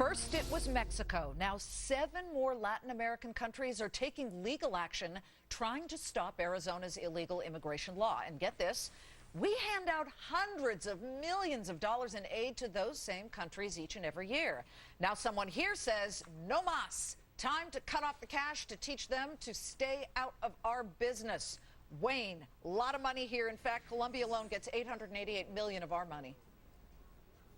First, it was Mexico. Now, 7 more Latin American countries are taking legal action trying to stop Arizona's illegal immigration law. And get this, we hand out hundreds of millions of dollars in aid to those same countries each and every year. Now, someone here says, no mas. Time to cut off the cash to teach them to stay out of our business. Wayne, a lot of money here. In fact, Colombia alone gets $888 million of our money.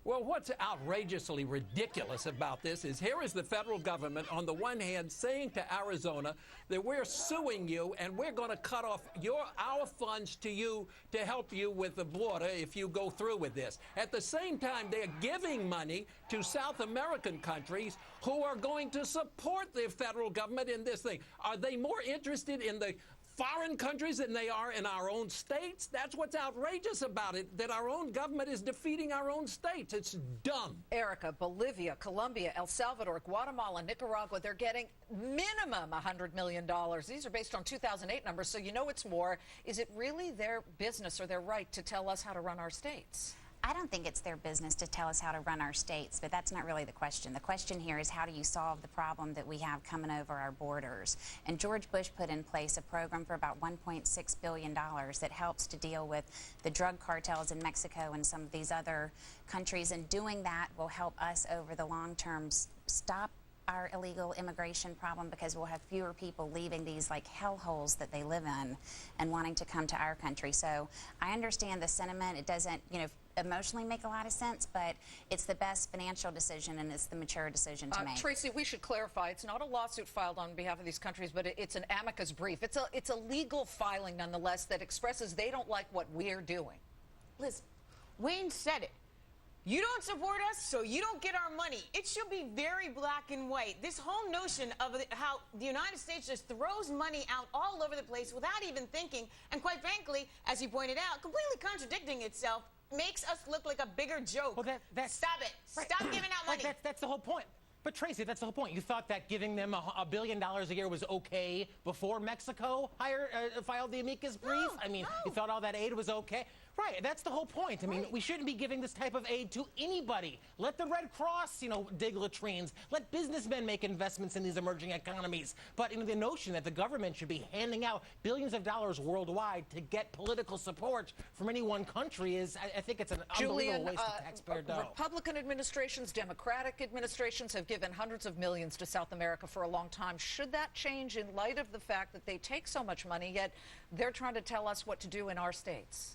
Well, what's outrageously ridiculous about this is here is the federal government, on the one hand, saying to Arizona that we're suing you and we're going to cut off our funds to you to help you with the border if you go through with this. At the same time, they're giving money to South American countries who are going to support the federal government in this thing. Are they more interested in the foreign countries than they are in our own states? That's what's outrageous about it, that our own government is defeating our own states. It's dumb. Erica, Bolivia, Colombia, El Salvador, Guatemala, Nicaragua, they're getting minimum $100 million. These are based on 2008 numbers, so you know it's more. Is it really their business or their right to tell us how to run our states? I don't think it's their business to tell us how to run our states, but that's not really the question. The question here is, how do you solve the problem that we have coming over our borders? And George Bush put in place a program for about $1.6 billion that helps to deal with the drug cartels in Mexico and some of these other countries. And doing that will help us over the long term stop our illegal immigration problem, because we'll have fewer people leaving these like hellholes that they live in and wanting to come to our country. So I understand the sentiment. It doesn't, emotionally make a lot of sense, but it's the best financial decision and it's the mature decision to make. Tracy, we should clarify, it's not a lawsuit filed on behalf of these countries, but it's an amicus brief. It's a legal filing nonetheless that expresses they don't like what we're doing. Liz, Wayne said it. You don't support us, so you don't get our money. It should be very black and white. This whole notion of how the United States just throws money out all over the place without even thinking, and quite frankly, as you pointed out, completely contradicting itself, makes us look like a bigger joke. Well, Stop it. Right. Stop giving out money. That's the whole point. But Tracy, that's the whole point. You thought that giving them $1 billion a year was okay before Mexico filed the amicus brief? No. You thought all that aid was okay? Right, that's the whole point. We shouldn't be giving this type of aid to anybody. Let the Red Cross, dig latrines. Let businessmen make investments in these emerging economies. But the notion that the government should be handing out billions of dollars worldwide to get political support from any one country is, I think it's an unbelievable waste of taxpayer dough. Republican administrations, Democratic administrations have given hundreds of millions to South America for a long time. Should that change in light of the fact that they take so much money, yet they're trying to tell us what to do in our states?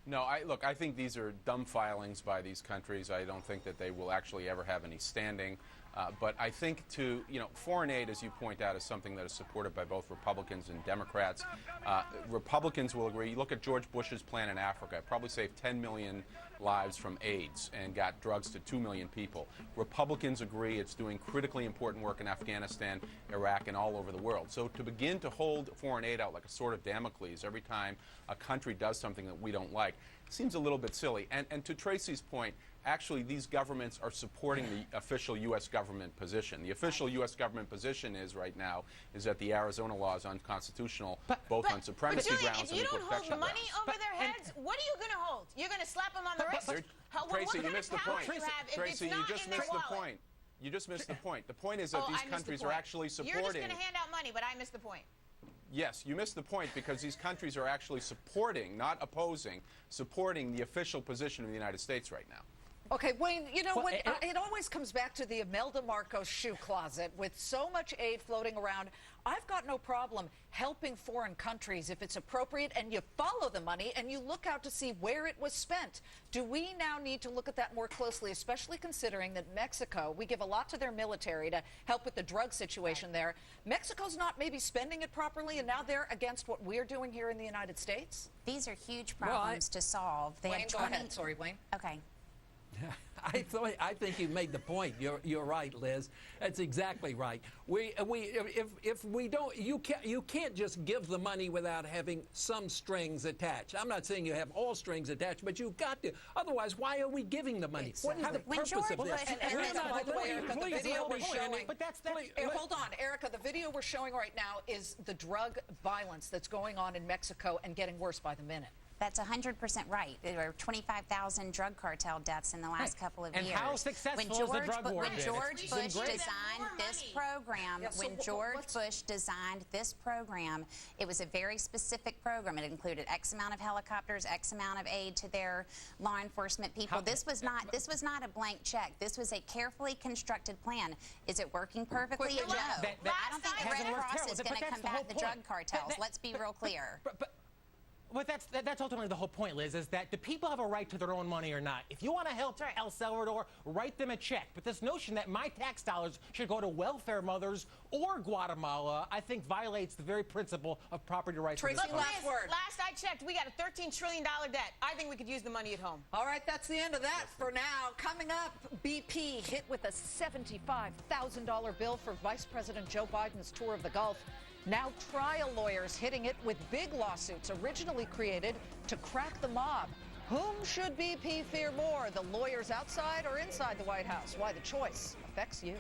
No, I think these are dumb filings by these countries. I don't think that they will actually ever have any standing. But I think foreign aid, as you point out, is something that is supported by both Republicans and Democrats. Republicans will agree. You look at George Bush's plan in Africa. It probably saved 10 million lives from AIDS and got drugs to 2 million people. Republicans agree it's doing critically important work in Afghanistan, Iraq, and all over the world. So to begin to hold foreign aid out like a sword of Damocles every time a country does something that we don't like seems a little bit silly. And to Tracy's point, actually, these governments are supporting the official U.S. government position. The official U.S. government position right now is that the Arizona law is unconstitutional, both on supremacy grounds and equal protection grounds. If you don't hold the money over their heads, what are you going to hold? You're going to slap them on the wrist? Tracy, you missed the point. Tracy, you just missed the point. You just missed the point. The point is that these countries are actually supporting. You're just going to hand out money, but I missed the point. Yes, you missed the point, because these countries are actually supporting, not opposing, supporting the official position of the United States right now. Okay, Wayne, it always comes back to the Imelda Marcos shoe closet. With so much aid floating around, I've got no problem helping foreign countries if it's appropriate and you follow the money and you look out to see where it was spent. Do we now need to look at that more closely, especially considering that Mexico, we give a lot to their military to help with the drug situation there. Mexico's not maybe spending it properly, and now they're against what we're doing here in the United States? These are huge problems to solve. Wayne, go ahead. Sorry, Wayne. Okay. I think you made the point. You're right, Liz. That's exactly right. If we don't, you can't just give the money without having some strings attached. I'm not saying you have all strings attached, but you've got to. Otherwise, why are we giving the money? What is the purpose of this? By the way, Erica, the video we're showing. But that's hold on, Erica. The video we're showing right now is the drug violence that's going on in Mexico and getting worse by the minute. That's 100% right. There were 25,000 drug cartel deaths in the last couple of and years. how successful has the drug war been? When George Bush been great. designed this program, Bush designed this program, it was a very specific program. It included X amount of helicopters, X amount of aid to their law enforcement people. This was not a blank check. This was a carefully constructed plan. Is it working perfectly? No. I don't think the Red Cross is going to combat the drug cartels. Let's be real clear. But that's ultimately the whole point, Liz, is that the people have a right to their own money or not. If you want to help El Salvador, write them a check. But this notion that my tax dollars should go to welfare mothers or Guatemala, I think violates the very principle of property rights. Tracy, last word. Last I checked, we got a $13 trillion debt. I think we could use the money at home. All right, that's the end of that for now. Coming up, BP hit with a $75,000 bill for Vice President Joe Biden's tour of the Gulf. Now trial lawyers hitting it with big lawsuits originally created to crack the mob. Whom should BP fear more, the lawyers outside or inside the White House? Why the choice affects you.